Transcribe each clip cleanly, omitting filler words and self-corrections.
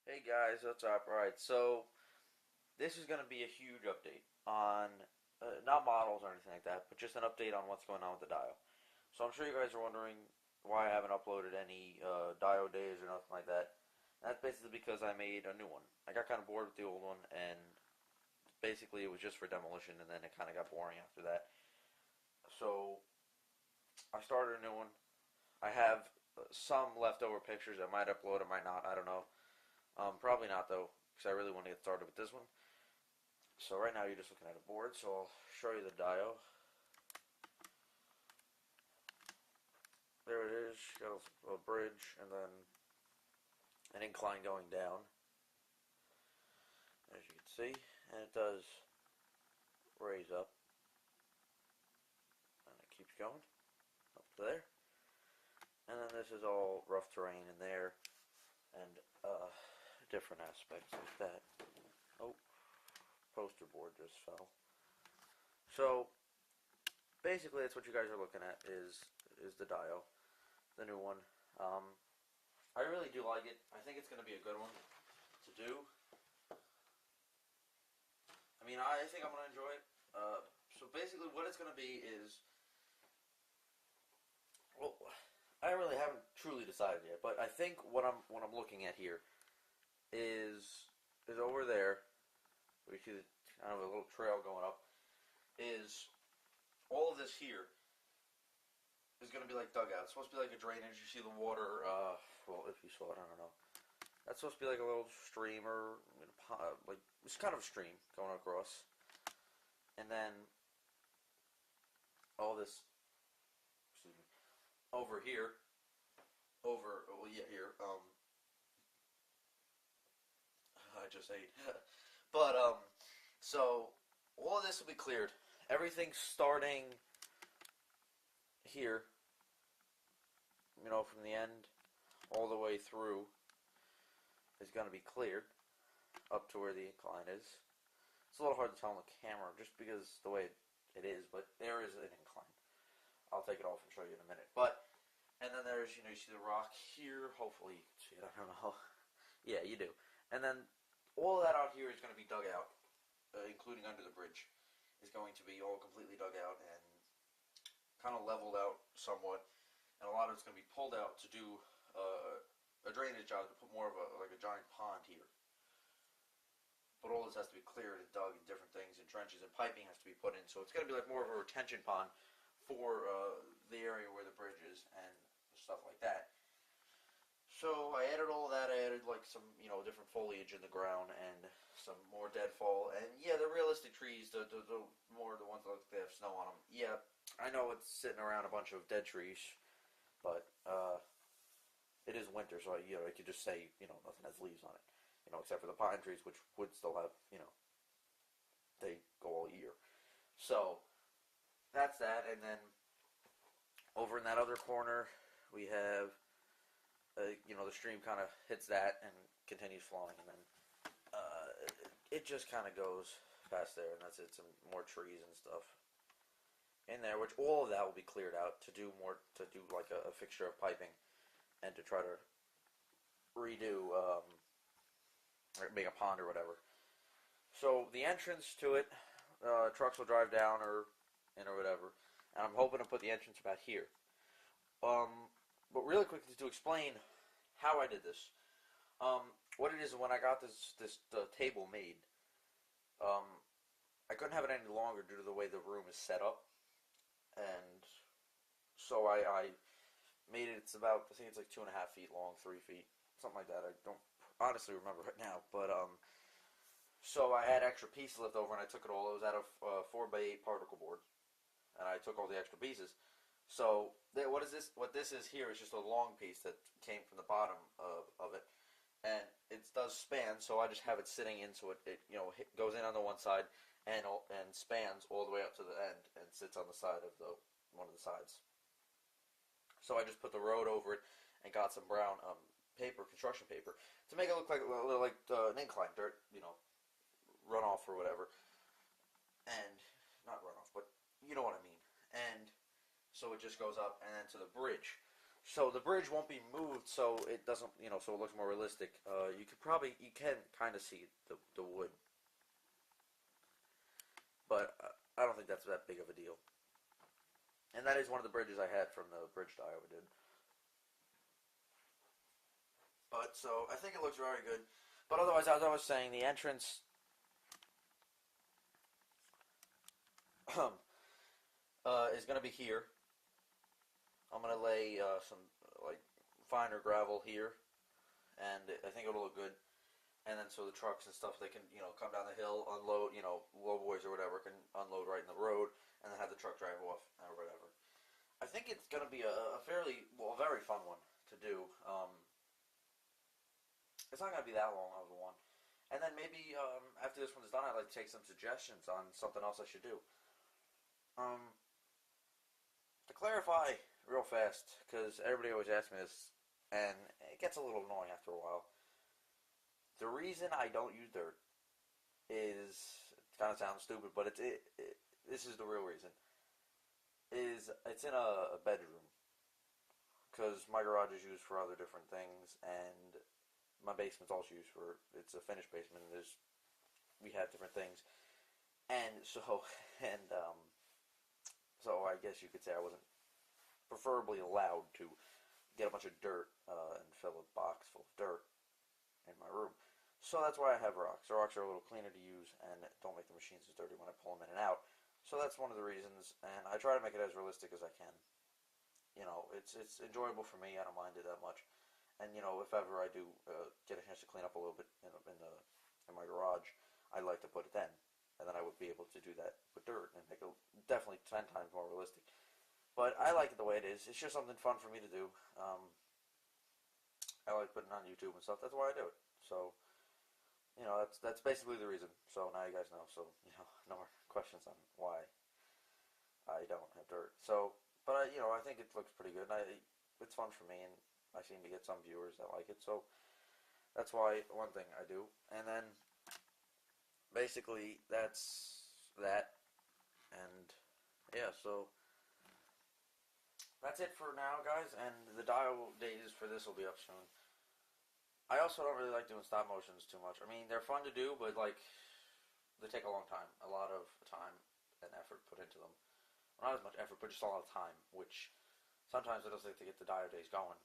Hey guys, what's up? Alright, so this is going to be a huge update on, not models or anything like that, but just an update on what's going on with the dial. So I'm sure you guys are wondering why I haven't uploaded any dial days or nothing like that. And that's basically because I made a new one. I got kind of bored with the old one, and basically it was just for demolition, and then it kind of got boring after that. So I started a new one. I have some leftover pictures. I might upload, I might not, I don't know. Probably not though, because I really want to get started with this one. So right now you're just looking at a board, so I'll show you the dial. There it is. You got a bridge and then an incline going down, as you can see, and it does raise up, and it keeps going up to there. And then this is all rough terrain in there, and different aspects like that. Oh, poster board just fell. So basically, that's what you guys are looking at is the dial, the new one. I really do like it. I think it's going to be a good one to do. I mean, I think I'm going to enjoy it. So basically, what it's going to be is, well, I really haven't truly decided yet, but I think what I'm looking at here is over there. We see kind of a little trail going up. Is all of this here is going to be like dugout. It's supposed to be like a drainage. You see the water, well, if you saw it, I don't know. That's supposed to be like a little stream or like it's kind of a stream going across. And then all this, excuse me, over here, here, I just ate. But, so all of this will be cleared. Everything starting here, you know, from the end all the way through is going to be cleared up to where the incline is. It's a little hard to tell on the camera just because the way it is, but there is an incline. I'll take it off and show you in a minute. But, and then there's, you know, you see the rock here. Hopefully you can see it. I don't know. Yeah, you do. And then all of that out here is going to be dug out, including under the bridge. Is going to be all completely dug out and kind of leveled out somewhat, and a lot of it's going to be pulled out to do a drainage job to put more of a giant pond here. But all this has to be cleared and dug and different things and trenches and piping has to be put in, so it's going to be like more of a retention pond for the area where the bridge is and stuff like that. So I added all of that. I added like some, you know, different foliage in the ground and some more deadfall. And yeah, the realistic trees, the more the ones that look like they have snow on them. Yeah, I know it's sitting around a bunch of dead trees, but it is winter, so I could just say, you know, nothing has leaves on it, you know, except for the pine trees, which would still have, you know, they go all year. So that's that. And then over in that other corner, we have. You know, the stream kind of hits that and continues flowing, and then it just kind of goes past there, and that's it. Some more trees and stuff in there, which all of that will be cleared out to do like a fixture of piping, and to try to redo, or make a pond or whatever. So the entrance to it, trucks will drive down or in or whatever, and I'm hoping to put the entrance about here. But really quickly to explain how I did this, what it is when I got this table made, I couldn't have it any longer due to the way the room is set up, and so I made it. It's about, I think it's like 2.5 feet long, 3 feet, something like that. I don't honestly remember right now, but so I had extra pieces left over, and I took it all. It was out of 4x8 particle board, and I took all the extra pieces. So what this is here is just a long piece that came from the bottom of it, and it does span. So I just have it sitting in, so it goes in on the one side and spans all the way up to the end and sits on the side of one of the sides. So I just put the road over it and got some brown paper, construction paper, to make it look like an incline, dirt, you know, runoff or whatever, and not runoff, but you know what I mean, and. So it just goes up and then to the bridge. So the bridge won't be moved, so it doesn't, so it looks more realistic. You can kind of see the wood, but I don't think that's that big of a deal. And that is one of the bridges I had from the bridge die I did. But so I think it looks very good. But otherwise, as I was saying, the entrance is going to be here. I'm going to lay some like finer gravel here, and I think it'll look good. And then so the trucks and stuff, they can come down the hill, unload, low boys or whatever can unload right in the road, and then have the truck drive off or whatever. I think it's going to be a very fun one to do. It's not going to be that long of a one. And then maybe after this one's done, I'd like to take some suggestions on something else I should do. To clarify real fast, because everybody always asks me this, and it gets a little annoying after a while. The reason I don't use dirt is, it kind of sounds stupid, but this is the real reason. Is it's in a bedroom, because my garage is used for other different things, and my basement's also used for, it's a finished basement, and we have different things, and so so I guess you could say I wasn't preferably allowed to get a bunch of dirt and fill a box full of dirt in my room. So that's why I have rocks. The rocks are a little cleaner to use and don't make the machines as dirty when I pull them in and out. So that's one of the reasons, and I try to make it as realistic as I can. It's enjoyable for me. I don't mind it that much. And if ever I do get a chance to clean up a little bit in my garage, I like to put it then, and then I would be able to do that with dirt and make it definitely 10 times more realistic. But I like it the way it is. It's just something fun for me to do. I like putting it on YouTube and stuff. That's why I do it. So that's basically the reason. So now you guys know. So no more questions on why I don't have dirt. So, but I think it looks pretty good. It's fun for me, and I seem to get some viewers that like it. So that's why one thing I do. And then basically that's that. And yeah, so that's it for now, guys. And the dial days for this will be up soon. I also don't really like doing stop motions too much. I mean, they're fun to do, but they take a long time. A lot of time and effort put into them. Well, not as much effort, but just a lot of time, which sometimes it does take to get the diode days going.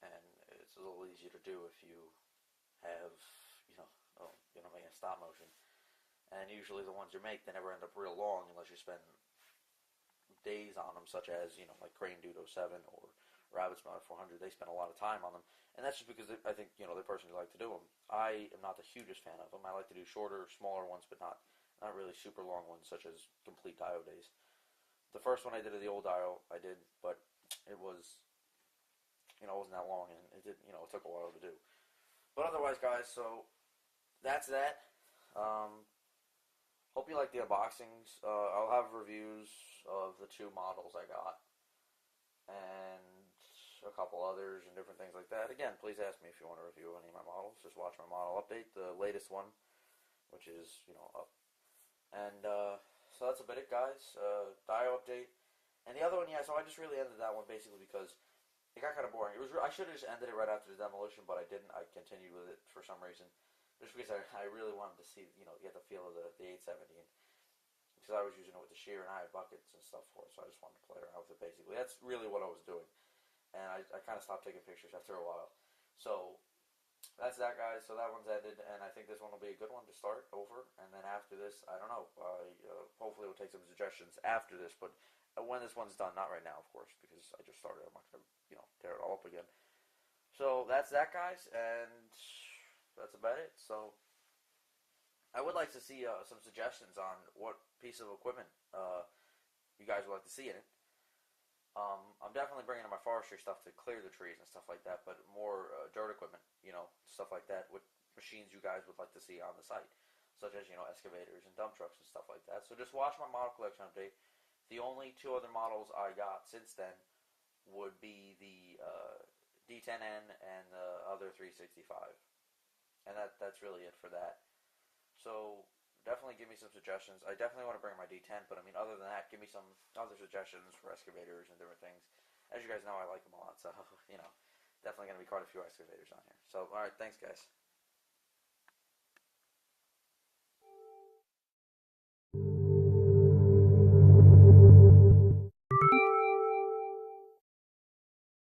And it's a little easier to do if you have, making a stop motion. And usually the ones you make, they never end up real long unless you spend days on them, such as, like Crane Dude 07 or Rabbit's Mouth 400. They spend a lot of time on them. And that's just because I think, they personally like to do them. I am not the hugest fan of them. I like to do shorter, smaller ones, but not really super long ones, such as complete diode days. The first one I did of the old dial, I did, but it was, it wasn't that long, and it did, it took a while to do. But otherwise, guys, so that's that. Hope you like the unboxings. I'll have reviews of the 2 models I got, and a couple others and different things like that. Again, please ask me if you want to review any of my models. Just watch my model update, the latest one, which is, up. And so that's about it, guys. Dio update. And the other one, yeah, so I just really ended that one basically because it got kind of boring. I should have just ended it right after the demolition, but I didn't. I continued with it for some reason. Just because I really wanted to see, get the feel of the 870. Because I was using it with the shear and I had buckets and stuff for it, so I just wanted to play around with it basically. That's really what I was doing. And I kind of stopped taking pictures after a while. So that's that, guys. So that one's ended, and I think this one will be a good one to start over. And then after this, I don't know. Hopefully we'll take some suggestions after this, but when this one's done, not right now, of course, because I just started. I'm not going to, tear it all up again. So that's that, guys, and that's about it. So I would like to see some suggestions on what piece of equipment you guys would like to see in it. I'm definitely bringing in my forestry stuff to clear the trees and stuff like that, but more dirt equipment, stuff like that, with machines you guys would like to see on the site, such as, excavators and dump trucks and stuff like that. So just watch my model collection update. The only 2 other models I got since then would be the D10N and the other 365. And that's really it for that. So definitely give me some suggestions. I definitely want to bring my D10, but I mean, other than that, give me some other suggestions for excavators and different things. as you guys know, I like them a lot. So, definitely going to be quite a few excavators on here. So, all right, thanks, guys.